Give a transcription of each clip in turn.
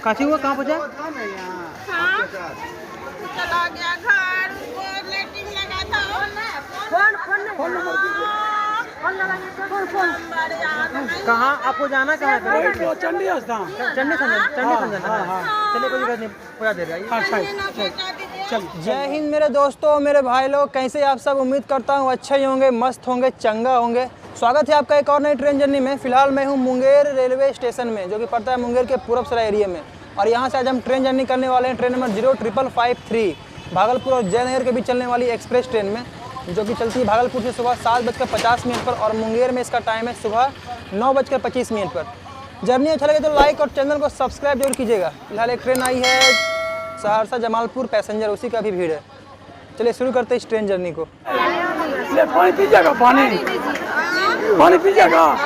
काची हुआ कहाँ पहुँचा? हाँ, चला गया घर, वो लेटिंग लगा था। कहाँ आपको जाना कहाँ है? चंडी स्थान। चंडी संजन। चलिए कोई दिक्कत नहीं, पहुँचा दे रहा चल। जय हिंद मेरे दोस्तों, मेरे भाई लोग, कैसे आप सब? उम्मीद करता हूँ अच्छे ही होंगे, मस्त होंगे, चंगा होंगे। स्वागत है आपका एक और नई ट्रेन जर्नी में। फिलहाल मैं हूँ मुंगेर रेलवे स्टेशन में, जो कि पड़ता है मुंगेर के पूरब सराय एरिया में। और यहाँ से आज हम ट्रेन जर्नी करने वाले हैं ट्रेन नंबर 0553 भागलपुर और जयनगर के बीच चलने वाली एक्सप्रेस ट्रेन में, जो कि चलती है भागलपुर से सुबह 7:50 पर और मुंगेर में इसका टाइम है सुबह 9:25 पर। जर्नी अच्छा लगे तो लाइक और चैनल को सब्सक्राइब जरूर कीजिएगा। फिलहाल एक ट्रेन आई है सहरसा जमालपुर पैसेंजर, उसी का भी भीड़ है। चलिए शुरू करते हैं इस ट्रेन जर्नी को। ले पानी पीजिएगा, पानी पीजिएगा।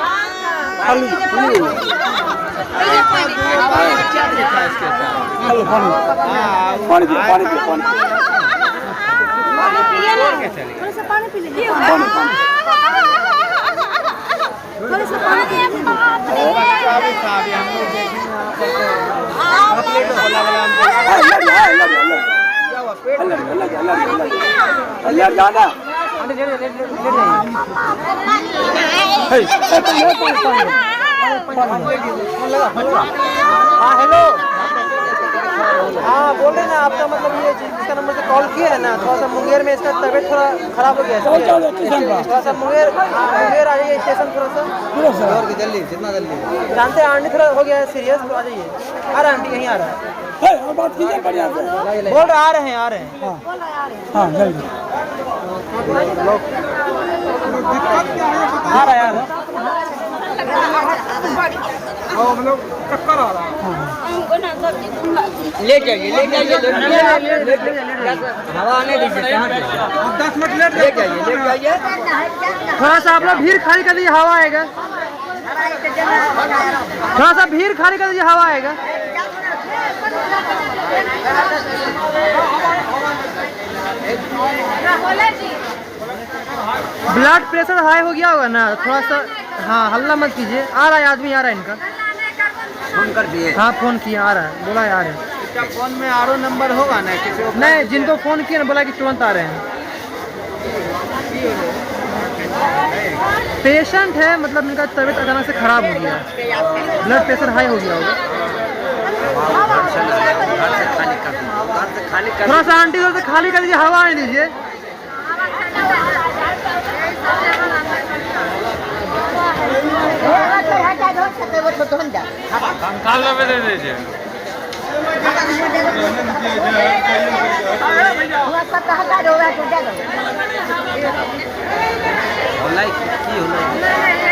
हेलो पानी थोड़ा सा पानी पी लीजिए। थोड़ा सा पानी हाँ हेलो, हाँ बोल रहे ना आपका मतलब ये जिसका नंबर से कॉल किया है ना, थोड़ा सा मुंगेर में इसका तबीयत थोड़ा खराब हो गया है। थोड़ा सा मुंगेर आ जाइए स्टेशन, थोड़ा सा जल्दी, जितना जल्दी जानते हैं। आंटी थोड़ा हो गया है सीरियस, तो आ जाइए। आ रहा है आंटी, यहीं आ रहा है। बात कीजिए बढ़िया से। बोल रहे आ रहे हैं। हाँ जल्दी आ रहा है। हम लोग चक्कर आ रहा है। ले जाइए हवा आने दीजिए। 10 मिनट लेट ले जाइए। थोड़ा सा आप लोग भीड़ खाली कर दीजिए, हवा आएगा। थोड़ा सा भीड़ खाली कर दीजिए, हवा आएगा। ब्लड प्रेशर हाई हो गया होगा ना, थोड़ा सा। हाँ हल्ला मत कीजिए। आ रहा है आदमी, आ रहा है इनका। फोन कर दिए? हाँ फोन किया, आ रहा है, बोला आ रहे हैं। क्या फोन में आरो नंबर होगा ना किसी को? नहीं, जिनको फोन किया ना बोला कि तुरंत आ रहे हैं। पेशेंट है, मतलब इनका तबीयत अचानक से खराब हो गया, ब्लड प्रेशर हाई हो गया होगा। थोड़ा सा आंटी थोड़ा सा खाली कर दीजिए, हवा आने दीजिए।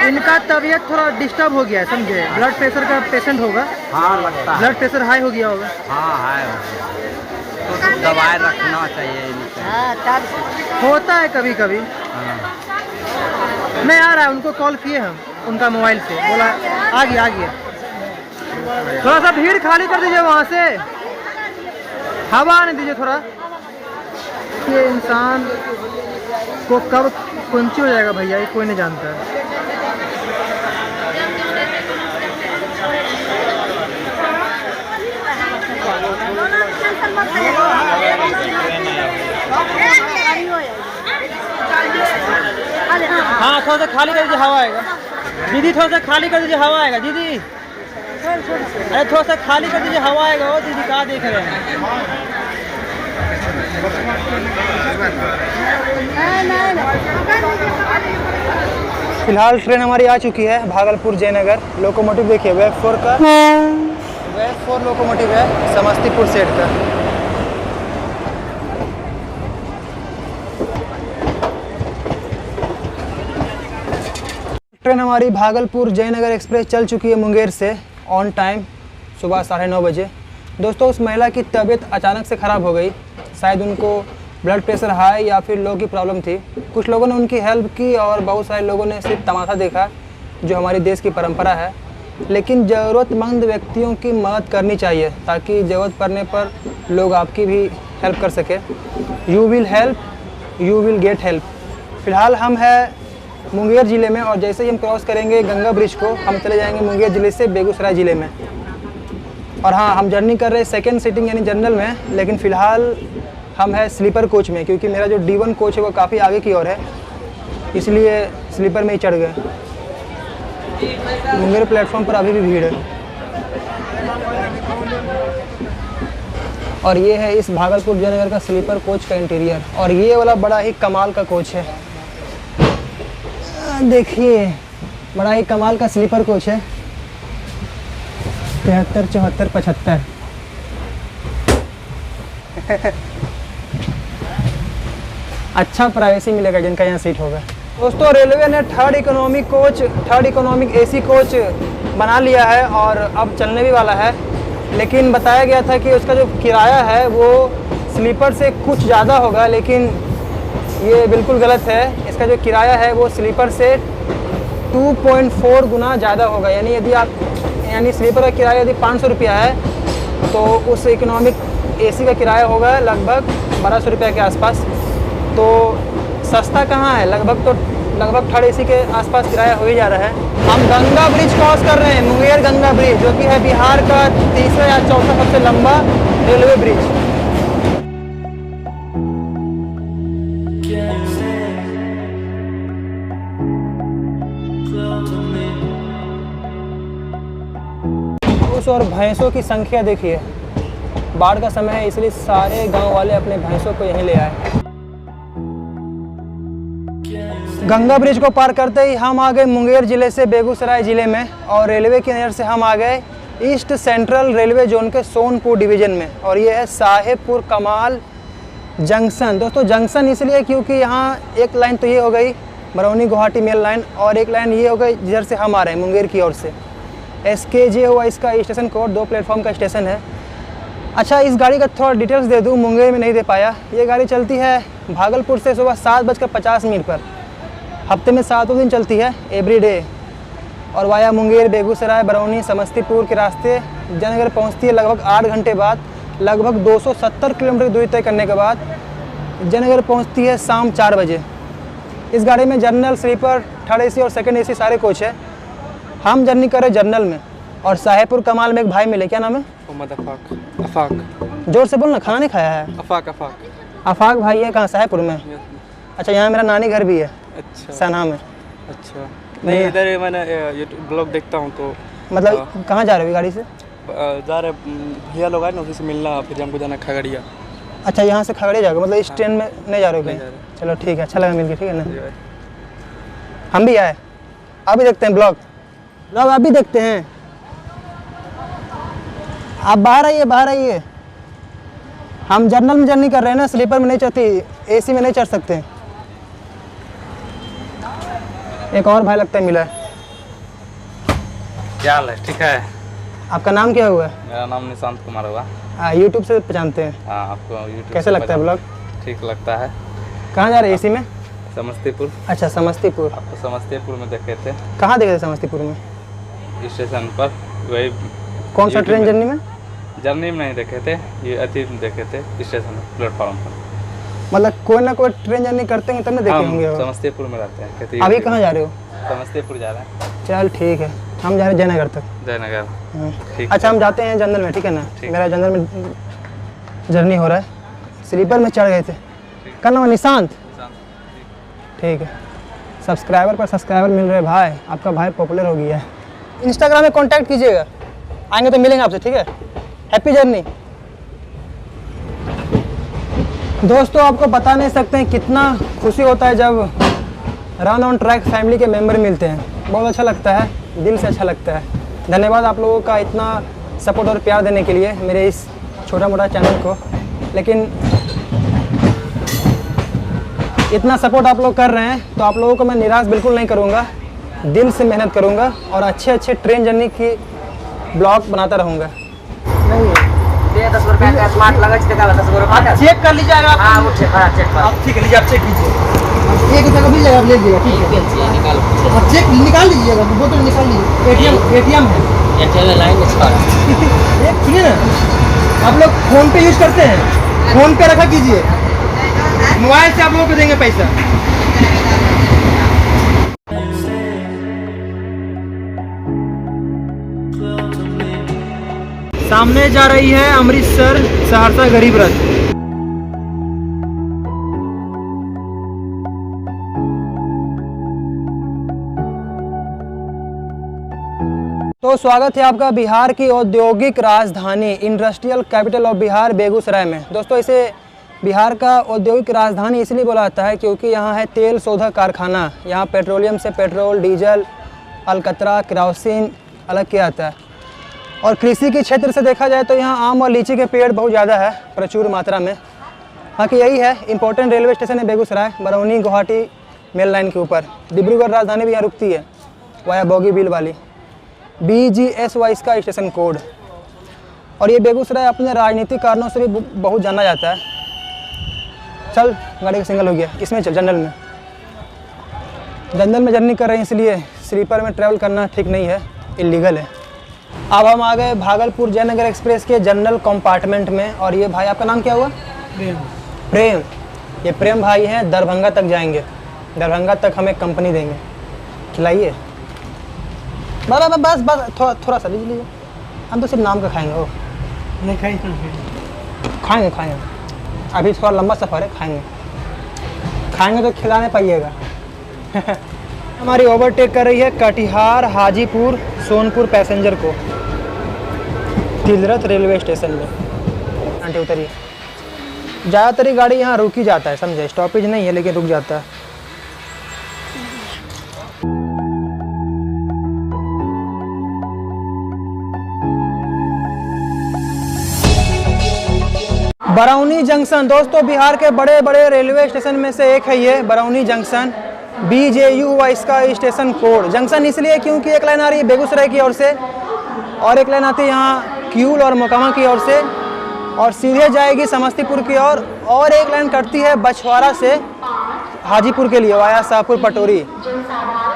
इनका तबीयत थोड़ा डिस्टर्ब हो गया है, समझे? ब्लड प्रेशर का पेशेंट होगा। हाँ लगता है ब्लड प्रेशर हाई हो गया होगा। हाँ हाई हो गया, तो दवाई रखना चाहिए। होता है कभी कभी। नहीं आ रहा है, उनको कॉल किए हम उनका मोबाइल से, बोला आ गया। थोड़ा सा भीड़ खाली कर दीजिए वहाँ से, हवा आने दीजिए थोड़ा। ये इंसान को कब पंची हो जाएगा भैया, ये कोई नहीं जानता है। हाँ थोड़ा सा खाली कर दीजिए, हवा आएगा। दीदी थोड़ा सा खाली कर दीजिए, हवा आएगा। दीदी अरे थोड़ा सा खाली कर दीजिए, हवा आएगा। ओ दीदी कहाँ देख रहे हैं? फिलहाल ट्रेन हमारी आ चुकी है भागलपुर जयनगर। लोकोमोटिव देखिए, वेब 4 लोकोमोटिव है, समस्तीपुर सेट का। ट्रेन हमारी भागलपुर जयनगर एक्सप्रेस चल चुकी है मुंगेर से ऑन टाइम सुबह 9:30 बजे। दोस्तों उस महिला की तबीयत अचानक से ख़राब हो गई, शायद उनको ब्लड प्रेशर हाई या फिर लो की प्रॉब्लम थी। कुछ लोगों ने उनकी हेल्प की और बहुत सारे लोगों ने सिर्फ तमाशा देखा, जो हमारे देश की परंपरा है। लेकिन ज़रूरतमंद व्यक्तियों की मदद करनी चाहिए, ताकि ज़रूरत पड़ने पर लोग आपकी भी हेल्प कर सके। You will help, you will get help. फ़िलहाल हम हैं मुंगेर ज़िले में और जैसे ही हम क्रॉस करेंगे गंगा ब्रिज को, हम चले जाएंगे मुंगेर ज़िले से बेगूसराय ज़िले में। और हाँ, हम जर्नी कर रहे हैं सेकंड सीटिंग यानी जनरल में, लेकिन फ़िलहाल हम हैं स्लीपर कोच में, क्योंकि मेरा जो D1 कोच है वो काफ़ी आगे की ओर है, इसलिए स्लीपर में ही चढ़ गए। मुंगेर प्लेटफॉर्म पर अभी भी भीड़ है। और ये है इस भागलपुर जयनगर का स्लीपर कोच का इंटीरियर, और ये वाला बड़ा ही कमाल का कोच है। देखिए, बड़ा ही कमाल का स्लीपर कोच है। 73, 74, 75। अच्छा प्राइवेसी मिलेगा जिनका यहाँ सीट होगा। दोस्तों, रेलवे ने थर्ड इकोनॉमिक AC कोच बना लिया है और अब चलने भी वाला है, लेकिन बताया गया था कि उसका जो किराया है वो स्लीपर से कुछ ज़्यादा होगा, लेकिन ये बिल्कुल गलत है। इसका जो किराया है वो स्लीपर से 2.4 गुना ज़्यादा होगा। यानी स्लीपर का किराया यदि 500 रुपया है, तो उस इकोनॉमिक AC का किराया होगा लगभग 1200 रुपये के आसपास। तो सस्ता कहाँ है, लगभग थर्ड AC के आसपास किराया हो ही जा रहा है। हम गंगा ब्रिज क्रॉस कर रहे हैं, मुंगेर गंगा ब्रिज, जो कि है बिहार का तीसरा या चौथा सबसे लंबा रेलवे ब्रिज। और भैंसों की संख्या देखिए, बाढ़ का समय है इसलिए सारे गांव वाले अपने भैंसों को यहीं ले आए। गंगा ब्रिज को पार करते ही हम आ गए मुंगेर ज़िले से बेगूसराय ज़िले में, और रेलवे की नज़र से हम आ गए ईस्ट सेंट्रल रेलवे जोन के सोनपुर डिवीज़न में, और ये है साहेबपुर कमाल जंक्शन। दोस्तों, जंक्शन इसलिए क्योंकि यहाँ एक लाइन तो ये हो गई बरौनी गुवाहाटी मेल लाइन, और एक लाइन ये हो गई जिधर से हम आ रहे हैं मुंगेर की ओर से। SKJ हुआ इसका स्टेशन कोड, 2 प्लेटफॉर्म का स्टेशन है। अच्छा, इस गाड़ी का थोड़ा डिटेल्स दे दूँ, मुंगेर में नहीं दे पाया। ये गाड़ी चलती है भागलपुर से सुबह 7:50 पर, हफ्ते में 7 दिन चलती है, एवरीडे, और वाया मुंगेर, बेगूसराय, बरौनी, समस्तीपुर के रास्ते जयनगर पहुंचती है लगभग 8 घंटे बाद। लगभग 270 किलोमीटर की दूरी तय करने के बाद जयनगर पहुंचती है शाम 4 बजे। इस गाड़ी में जनरल, स्लीपर, थर्ड AC और सेकंड AC सारे कोच है। हम जर्नी कर रहे जनरल में, और साहेबपुर कमाल में एक भाई मिले। क्या नाम है? मोहम्मद अफाक। जोर से बोलना, खाना नहीं खाया है? अफाक भाई है। कहाँ? साहेबपुर में। अच्छा, यहाँ मेरा नानी घर भी है। अच्छा, सना में। अच्छा, नहीं इधर मैंने ये ब्लॉग देखता हूँ तो। मतलब कहाँ जा रहे हो गाड़ी से? जा रहे भैया लोग आए ना, उसी से मिलना, फिर हमको जाना खगड़िया। अच्छा, यहाँ से खगड़िया जाओगे, मतलब इस ट्रेन में नहीं जा रहे हो कहीं? चलो ठीक है, अच्छा लगा मिलके, ठीक है ना। हम भी आए, अभी देखते हैं ब्लॉग अभी देखते हैं। आप बाहर आइए। हम जनरल में जर्नी कर रहे हैं ना, स्लीपर में नहीं चढ़ती, AC में नहीं चढ़ सकते। एक और भाई लगता है मिला है। क्या हाल है? ठीक है। आपका नाम क्या हुआ? मेरा नाम निशांत कुमार हुआ। यूट्यूब से पहचानते हैं? हाँ, आपको यूट्यूब कैसे लगता है ब्लॉग? ठीक लगता है। कहाँ जा रहे हैं AC में? समस्तीपुर। अच्छा, समस्तीपुर। आपको समस्तीपुर में देखे थे। कहाँ देखे थे समस्तीपुर में? स्टेशन पर, वही। कौन सा ट्रेन जर्नी में? जर्नी में नहीं देखे थे, ये अति में देखे थे, स्टेशन प्लेटफॉर्म पर। मतलब कोई ना कोई ट्रेन जर्नी करते हैं तब ना देखे होंगे। समस्तीपुर में रहते हैं। अभी कहाँ जा रहे हो? समस्तीपुर जा रहे हैं। चल ठीक है, हम जा रहे हैं जयनगर तक। जयनगर, ठीक। अच्छा, हम जाते हैं जनरल में, ठीक है ना। मेरा जनरल में जर्नी हो रहा है, स्लीपर में चढ़ गए थे। क्या नाम है? निशांत। ठीक है, सब्सक्राइबर पर सब्सक्राइबर मिल रहे भाई, आपका भाई पॉपुलर हो गया है। इंस्टाग्राम में कांटेक्ट कीजिएगा, आएंगे तो मिलेंगे आपसे, ठीक है। Happy journey. दोस्तों, आपको बता नहीं सकते हैं कितना खुशी होता है जब रन ऑन ट्रैक फैमिली के मेंबर मिलते हैं। बहुत अच्छा लगता है, दिल से अच्छा लगता है। धन्यवाद आप लोगों का इतना सपोर्ट और प्यार देने के लिए मेरे इस छोटा मोटा चैनल को। लेकिन इतना सपोर्ट आप लोग कर रहे हैं तो आप लोगों को मैं निराश बिल्कुल नहीं करूँगा। दिल से मेहनत करूँगा और अच्छे ट्रेन जर्नी की ब्लॉग बनाता रहूँगा। नहीं 10 रुपया का स्मार्ट लगा, 10 रुपया चेक कर लीजिएगा आप। हाँ, वो चेक कर। आप ठीक है, लीजिए, आप चेक कीजिए। 1 रुपया का मिल जाएगा, आप ले लीजिएगा, ठीक है। निकाल आप चेक निकाल लीजिएगा, बोतल निकाल लीजिए। ATM है। लाइन निकाल। एक सुनिए ना, आप लोग फ़ोन पे यूज़ करते हैं, फ़ोन पे रखा कीजिए, मोबाइल से आप लोगों को देंगे पैसा। सामने जा रही है अमृतसर सहरसा गरीब रथ। तो स्वागत है आपका बिहार की औद्योगिक राजधानी industrial capital of Bihar Begusarai में। दोस्तों इसे बिहार का औद्योगिक राजधानी इसलिए बोला जाता है क्योंकि यहाँ है तेल शोधक कारखाना। यहाँ पेट्रोलियम से पेट्रोल, डीजल, अलकतरा, केरोसिन अलग किया जाता है। और कृषि के क्षेत्र से देखा जाए तो यहाँ आम और लीची के पेड़ बहुत ज़्यादा है, प्रचुर मात्रा में। बाकी यही है इम्पोर्टेंट रेलवे स्टेशन है बेगूसराय, बरौनी गुवाहाटी मेल लाइन के ऊपर। डिब्रूगढ़ राजधानी भी यहाँ रुकती है वाया बोगीबील वाली। BGSY इसका स्टेशन कोड। और ये बेगूसराय अपने राजनीतिक कारणों से भी बहुत जाना जाता है। चल गाड़ी का सिंगल हो गया, इसमें चल जनरल में। जनरल में जर्नी कर रहे हैं इसलिए स्लीपर में ट्रैवल करना ठीक नहीं है, इलीगल है। अब हम आ गए भागलपुर जयनगर एक्सप्रेस के जनरल कंपार्टमेंट में। और ये भाई आपका नाम क्या हुआ? प्रेम। ये प्रेम भाई हैं, दरभंगा तक जाएंगे। दरभंगा तक हमें कंपनी देंगे, खिलाइए। बस थोड़ा सा लीजिए। हम तो सिर्फ नाम का खाएंगे। वो नहीं खाएंगे अभी थोड़ा लंबा सफ़र है, खाएंगे तो खिला नहीं पाइएगा। हमारी ओवरटेक कर रही है कटिहार हाजीपुर सोनपुर पैसेंजर को तिलरथ रेलवे स्टेशन में। आंटी उतरिए। ज़्यादातर ही गाड़ी यहाँ रुक ही जाता है, समझे, स्टॉपेज नहीं है लेकिन रुक जाता है। बरौनी जंक्शन दोस्तों बिहार के बड़े बड़े रेलवे स्टेशन में से एक है ये बरौनी जंक्शन। BJUY इसका स्टेशन कोड। जंक्शन इसलिए क्योंकि एक लाइन आ रही है बेगूसराय की ओर से और एक लाइन आती है यहाँ क्यूल और मोकामा की ओर से और सीधे जाएगी समस्तीपुर की ओर और एक लाइन कटती है बछवाड़ा से हाजीपुर के लिए वाया शाहपुर पटोरी।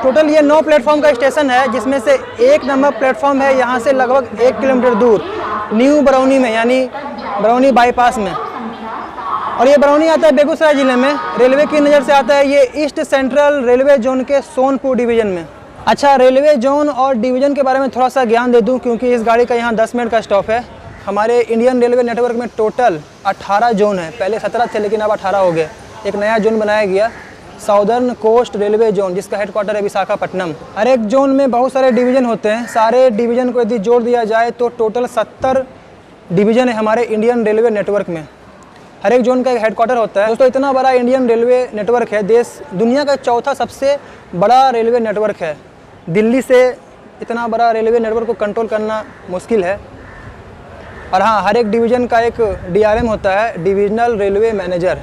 टोटल ये 9 प्लेटफॉर्म का स्टेशन है जिसमें से 1 नंबर प्लेटफॉर्म है यहाँ से लगभग 1 किलोमीटर दूर न्यू बरौनी में, यानी बरौनी बाईपास में। और ये बरौनी आता है बेगूसराय ज़िले में। रेलवे की नज़र से आता है ये ईस्ट सेंट्रल रेलवे जोन के सोनपुर डिवीज़न में। अच्छा, रेलवे जोन और डिवीज़न के बारे में थोड़ा सा ज्ञान दे दूं क्योंकि इस गाड़ी का यहाँ 10 मिनट का स्टॉप है। हमारे इंडियन रेलवे नेटवर्क में टोटल 18 जोन है। पहले 17 थे लेकिन अब 18 हो गए। एक नया जोन बनाया गया साउदर्न कोस्ट रेलवे जोन जिसका हेडक्वार्टर है विशाखापट्टनम। हर एक जोन में बहुत सारे डिवीज़न होते हैं। सारे डिवीज़न को यदि जोड़ दिया जाए तो टोटल 70 डिवीज़न है हमारे इंडियन रेलवे नेटवर्क में। हर एक जोन का एक हेडक्वार्टर होता है। दोस्तों इतना बड़ा इंडियन रेलवे नेटवर्क है, दुनिया का चौथा सबसे बड़ा रेलवे नेटवर्क है। दिल्ली से इतना बड़ा रेलवे नेटवर्क को कंट्रोल करना मुश्किल है। और हाँ, हर एक डिवीज़न का एक DRM होता है, डिविजनल रेलवे मैनेजर,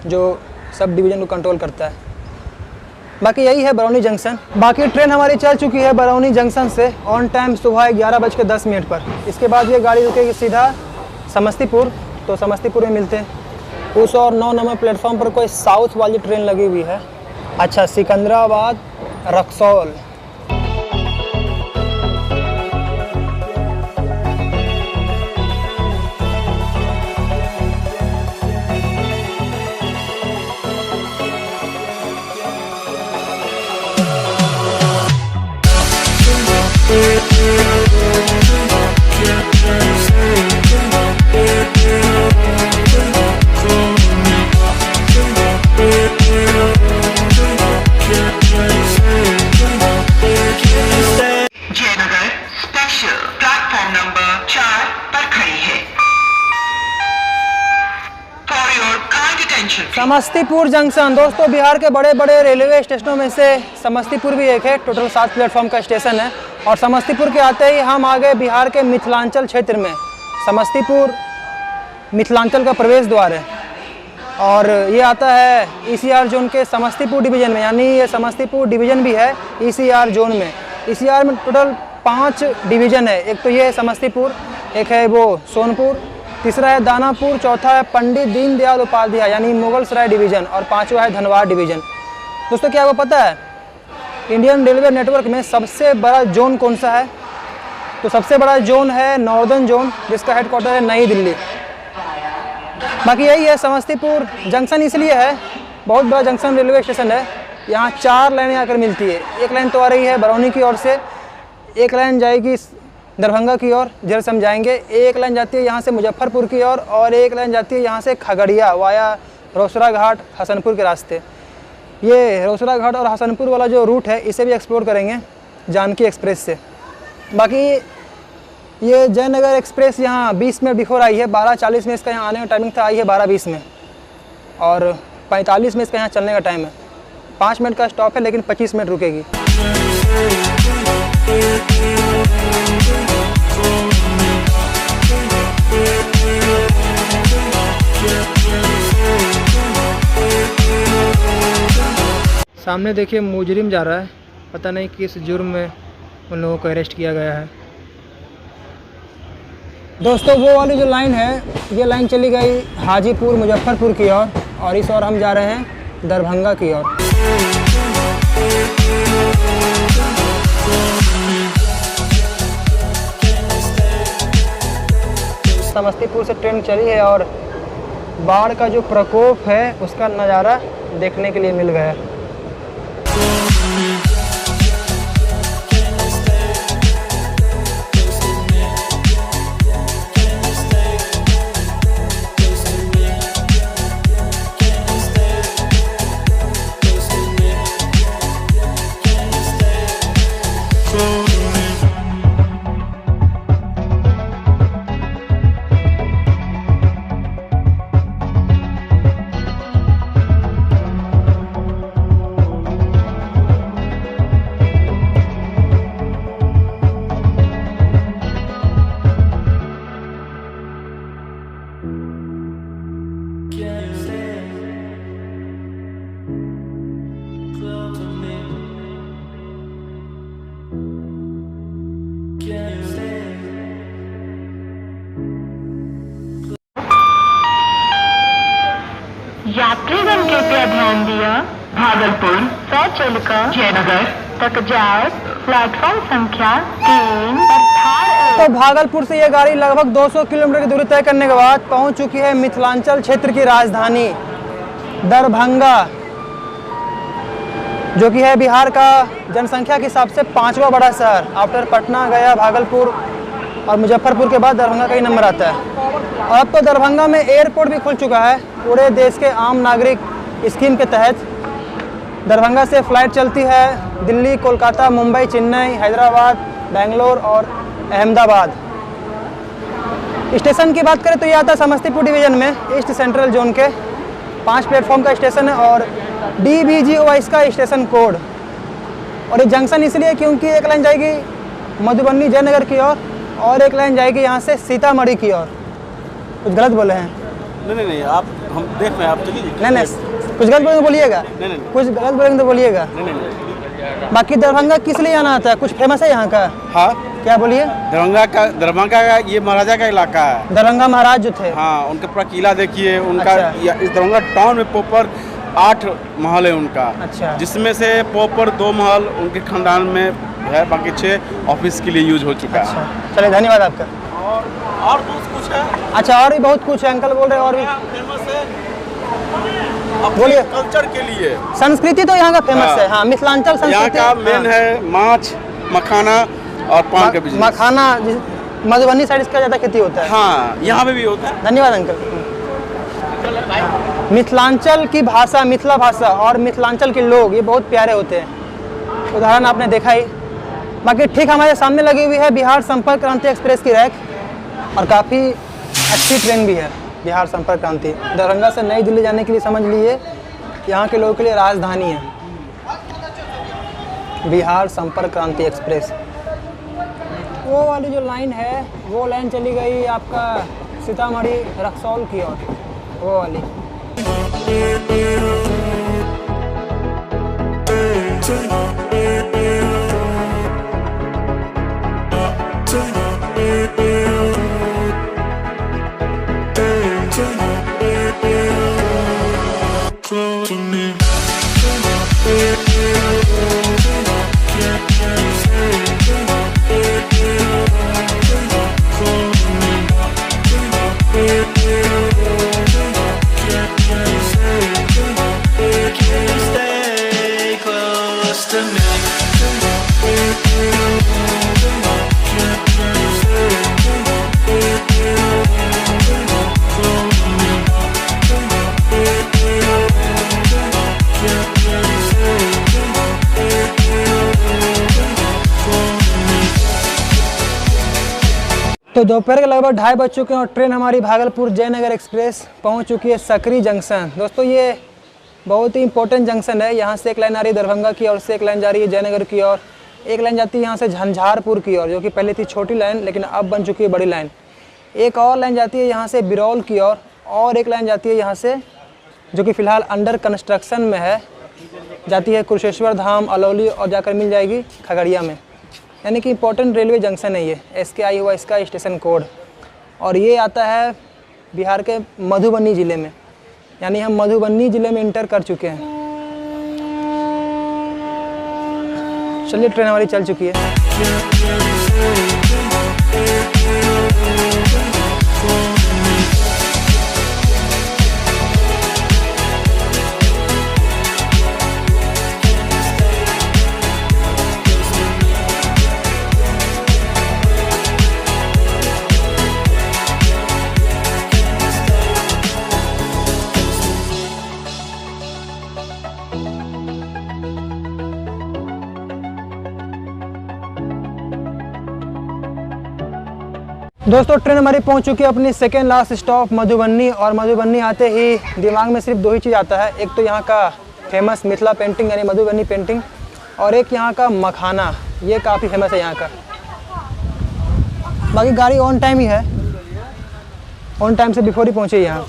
जो सब डिवीज़न को कंट्रोल करता है। बाकी यही है बरौनी जंक्शन। बाकी ट्रेन हमारी चल चुकी है बरौनी जंक्शन से ऑन टाइम सुबह 11:10 पर। इसके बाद ये गाड़ी रुकेगी सीधा समस्तीपुर, तो समस्तीपुर में मिलते हैं। उस और 9 नंबर प्लेटफॉर्म पर कोई साउथ वाली ट्रेन लगी हुई है। अच्छा, सिकंदराबाद रक्सौल। समस्तीपुर जंक्शन दोस्तों बिहार के बड़े बड़े रेलवे स्टेशनों में से समस्तीपुर भी एक है। टोटल 7 प्लेटफॉर्म का स्टेशन है। और समस्तीपुर के आते ही हम आ गए बिहार के मिथिलांचल क्षेत्र में। समस्तीपुर मिथिलांचल का प्रवेश द्वार है और ये आता है ECR जोन के समस्तीपुर डिवीज़न में, यानी ये समस्तीपुर डिवीज़न भी है ECR जोन में। ECR में टोटल 5 डिवीज़न है। एक तो ये है समस्तीपुर, एक है वो सोनपुर, तीसरा है दानापुर, चौथा है पंडित दीनदयाल उपाध्याय यानी मुगलसराय डिवीज़न और 5वां है धनबाद डिवीज़न। दोस्तों क्या आपको पता है इंडियन रेलवे नेटवर्क में सबसे बड़ा जोन कौन सा है? तो सबसे बड़ा जोन है नॉर्दर्न जोन जिसका हेडक्वार्टर है नई दिल्ली। बाकी यही है समस्तीपुर जंक्शन इसलिए है, बहुत बड़ा जंक्शन रेलवे स्टेशन है। यहाँ 4 लाइनें आकर मिलती है। एक लाइन तो आ रही है बरौनी की ओर से, एक लाइन जाएगी दरभंगा की ओर, जल्द समझाएंगे। एक लाइन जाती है यहाँ से मुजफ्फरपुर की ओर और एक लाइन जाती है यहाँ से खगड़िया वाया रोसड़ा घाट हसनपुर के रास्ते। ये रोसड़ा घाट और हसनपुर वाला जो रूट है इसे भी एक्सप्लोर करेंगे जानकी एक्सप्रेस से। बाकी ये जयनगर एक्सप्रेस यहाँ 20 मिनट बिफोर आई है, 12:40 में इसका यहाँ आने का टाइमिंग था, आई है 12:20 में और 45 में इसका यहाँ चलने का टाइम है। 5 मिनट का स्टॉप है लेकिन 25 मिनट रुकेगी। सामने देखिए मुजरिम जा रहा है, पता नहीं किस जुर्म में उन लोगों को अरेस्ट किया गया है। दोस्तों वो वाली जो लाइन है ये लाइन चली गई हाजीपुर मुजफ्फरपुर की ओर और इस ओर हम जा रहे हैं दरभंगा की ओर। समस्तीपुर से ट्रेन चली है और बाढ़ का जो प्रकोप है उसका नज़ारा देखने के लिए मिल गया है। यात्रीगण कृपया ध्यान दिया, भागलपुर से चलकर जयनगर तक जाए प्लेटफॉर्म संख्या 3 पर तो भागलपुर से ये गाड़ी लगभग 200 किलोमीटर की दूरी तय करने के बाद पहुंच चुकी है मिथिलांचल क्षेत्र की राजधानी दरभंगा, जो कि है बिहार का जनसंख्या के हिसाब से 5वां बड़ा शहर। आफ्टर पटना, गया, भागलपुर और मुजफ्फरपुर के बाद दरभंगा का ही नंबर आता है। और अब तो दरभंगा में एयरपोर्ट भी खुल चुका है। पूरे देश के आम नागरिक स्कीम के तहत दरभंगा से फ़्लाइट चलती है दिल्ली, कोलकाता, मुंबई, चेन्नई, हैदराबाद, बेंगलोर और अहमदाबाद। स्टेशन की बात करें तो ये आता है समस्तीपुर डिवीज़न में ईस्ट सेंट्रल जोन के 5 प्लेटफॉर्म का स्टेशन है और DBGO इसका स्टेशन कोड। और ये जंक्शन इसलिए क्योंकि एक लाइन जाएगी मधुबनी जयनगर की ओर और एक लाइन जाएगी यहाँ से सीतामढ़ी की ओर। कुछ गलत बोले हैं? नहीं, आप हम देख रहे हैं, आप चलिए। नहीं, कुछ गलत बोलेंगे तो बोलिएगा। नहीं, कुछ गलत बोलेंगे तो बोलिएगा। नहीं। बाकी दरभंगा किस लिए आना आता है? कुछ फेमस है यहाँ का? हाँ, क्या बोलिए? दरभंगा का ये महाराजा का इलाका है। दरभंगा महाराज जो थे, हाँ, उनका पूरा किला देखिए उनका। अच्छा। इस दरभंगा टाउन में प्रॉपर 8 महल है उनका। अच्छा। जिसमें से प्रॉपर 2 महल उनके खानदान में है, बाकी 6 ऑफिस के लिए यूज हो चुका है। अच्छा, चलिए धन्यवाद आपका। और कुछ है? अच्छा, और भी बहुत कुछ है, अंकल बोल रहे हैं और भी फेमस है बोलिए। कल्चर के लिए संस्कृति तो यहाँ का फेमस है। हाँ, मिथिलांचल संस्कृति यहाँ का मेन है माछ, मखाना और पान का बिजनेस। मखाना मधुबनी साइड इसका ज़्यादा खेती होता है। हाँ, यहाँ पे भी होता है। धन्यवाद अंकल। मिथिलांचल की भाषा, मिथिला भाषा और मिथिलांचल के लोग ये बहुत प्यारे होते हैं। उदाहरण आपने देखा ही। बाकी ठीक हमारे सामने लगी हुई है बिहार संपर्क क्रांति एक्सप्रेस की रैक और काफ़ी अच्छी ट्रेन भी है बिहार संपर्क क्रांति। दरभंगा से नई दिल्ली जाने के लिए समझ लीजिए यहाँ के लोगों के लिए राजधानी है बिहार संपर्क क्रांति एक्सप्रेस। वो वाली जो लाइन है वो लाइन चली गई आपका सीतामढ़ी रक्सौल की ओर, वो वाली। Stay close to me. तो दोपहर के लगभग 2:30 बज चुके हैं और ट्रेन हमारी भागलपुर जयनगर एक्सप्रेस पहुंच चुकी है सकरी जंक्शन। दोस्तों ये बहुत ही इंपॉर्टेंट जंक्शन है। यहाँ से एक लाइन आ रही है दरभंगा की ओर से, एक लाइन जा रही है जयनगर की ओर, एक लाइन जाती है यहाँ से झंझारपुर की ओर, जो कि पहले थी छोटी लाइन लेकिन अब बन चुकी है बड़ी लाइन। एक और लाइन जाती है यहाँ से बिरौल की ओर, और एक लाइन जाती है यहाँ से जो कि फ़िलहाल अंडर कंस्ट्रक्शन में है, जाती है कुशेश्वर धाम, अलौली और जाकर मिल जाएगी खगड़िया में। यानी कि इंपॉर्टेंट रेलवे जंक्शन है ये। SKI हुआ इसका स्टेशन कोड, और ये आता है बिहार के मधुबनी ज़िले में। यानी हम मधुबनी ज़िले में इंटर कर चुके हैं। चलिए ट्रेन हमारी चल चुकी है। दोस्तों ट्रेन हमारी पहुंच चुकी है अपनी सेकेंड लास्ट स्टॉप मधुबनी, और मधुबनी आते ही दिमाग में सिर्फ 2 ही चीज़ आता है। एक तो यहाँ का फेमस मिथिला पेंटिंग यानी मधुबनी पेंटिंग, और एक यहाँ का मखाना, ये काफ़ी फेमस है यहाँ का। बाकी गाड़ी ऑन टाइम ही है, ऑन टाइम से बिफोर ही पहुँचे यहाँ।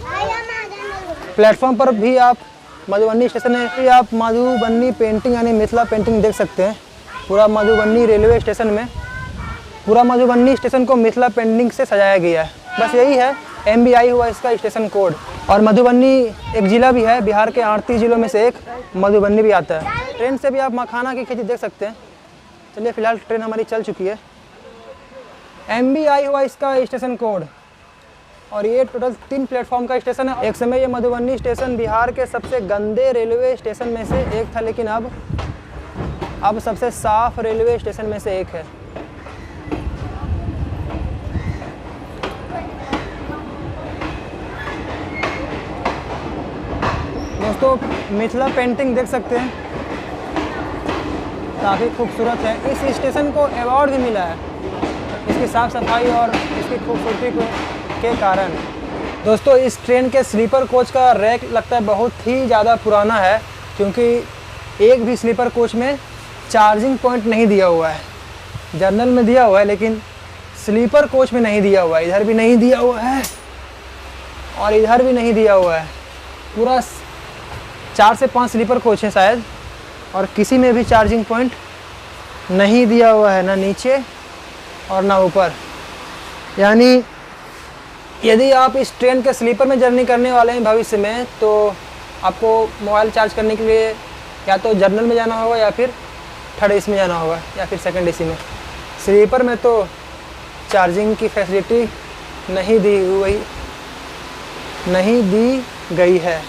प्लेटफॉर्म पर भी आप मधुबनी स्टेशन है, भी आप मधुबनी पेंटिंग यानी मिथिला पेंटिंग देख सकते हैं। पूरा मधुबनी रेलवे स्टेशन में, पूरा मधुबनी स्टेशन को मिथिला पेंटिंग से सजाया गया है। बस यही है, MBI हुआ इसका स्टेशन कोड। और मधुबनी एक ज़िला भी है, बिहार के 38 ज़िलों में से एक मधुबनी भी आता है। ट्रेन से भी आप मखाना की खेती देख सकते हैं। चलिए फ़िलहाल ट्रेन हमारी चल चुकी है। MBI हुआ इसका स्टेशन कोड, और ये टोटल 3 प्लेटफॉर्म का स्टेशन है। एक समय ये मधुबनी स्टेशन बिहार के सबसे गंदे रेलवे स्टेशन में से एक था, लेकिन अब सबसे साफ रेलवे स्टेशन में से एक है। दोस्तों मिथिला पेंटिंग देख सकते हैं, काफ़ी खूबसूरत है। इस स्टेशन को अवार्ड भी मिला है इसकी साफ़ सफाई और इसकी खूबसूरती के कारण। दोस्तों इस ट्रेन के स्लीपर कोच का रैक लगता है बहुत ही ज़्यादा पुराना है, क्योंकि एक भी स्लीपर कोच में चार्जिंग पॉइंट नहीं दिया हुआ है। जनरल में दिया हुआ है लेकिन स्लीपर कोच में नहीं दिया हुआ है। इधर भी नहीं दिया हुआ है और इधर भी नहीं दिया हुआ है। पूरा 4 से 5 स्लीपर कोच हैं शायद, और किसी में भी चार्जिंग पॉइंट नहीं दिया हुआ है, ना नीचे और ना ऊपर। यानी यदि आप इस ट्रेन के स्लीपर में जर्नी करने वाले हैं भविष्य में, तो आपको मोबाइल चार्ज करने के लिए या तो जनरल में जाना होगा या फिर 3rd AC में जाना होगा या फिर 2nd AC में। स्लीपर में तो चार्जिंग की फैसिलिटी नहीं दी गई है।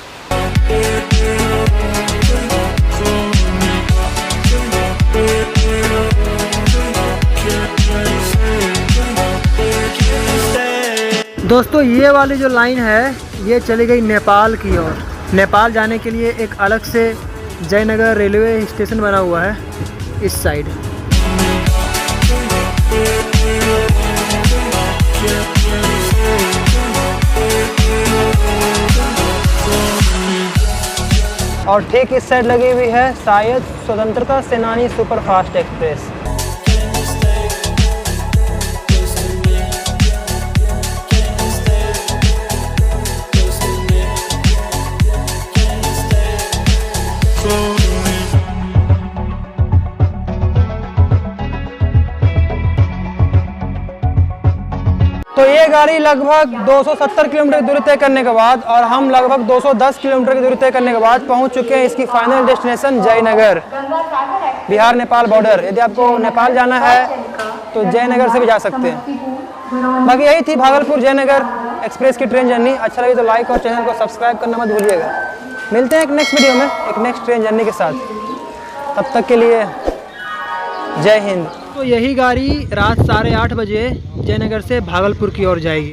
दोस्तों ये वाली जो लाइन है ये चली गई नेपाल की ओर। नेपाल जाने के लिए एक अलग से जयनगर रेलवे स्टेशन बना हुआ है इस साइड। और ठीक इस साइड लगी हुई है शायद स्वतंत्रता सेनानी सुपरफास्ट एक्सप्रेस। तो ये गाड़ी लगभग 270 किलोमीटर की दूरी तय करने के बाद, और हम लगभग 210 किलोमीटर की दूरी तय करने के बाद पहुंच चुके हैं इसकी final destination Jaynagar, Bihar Nepal border. यदि आपको नेपाल जाना है तो जयनगर से भी जा सकते हैं। बाकी यही थी भागलपुर जयनगर एक्सप्रेस की ट्रेन जर्नी। अच्छा लगे तो लाइक और चैनल को सब्सक्राइब करना मत भूलिएगा। मिलते हैं एक नेक्स्ट वीडियो में एक नेक्स्ट ट्रेन जर्नी के साथ। तब तक के लिए जय हिंद। तो यही गाड़ी रात 8:30 बजे जयनगर से भागलपुर की ओर जाएगी।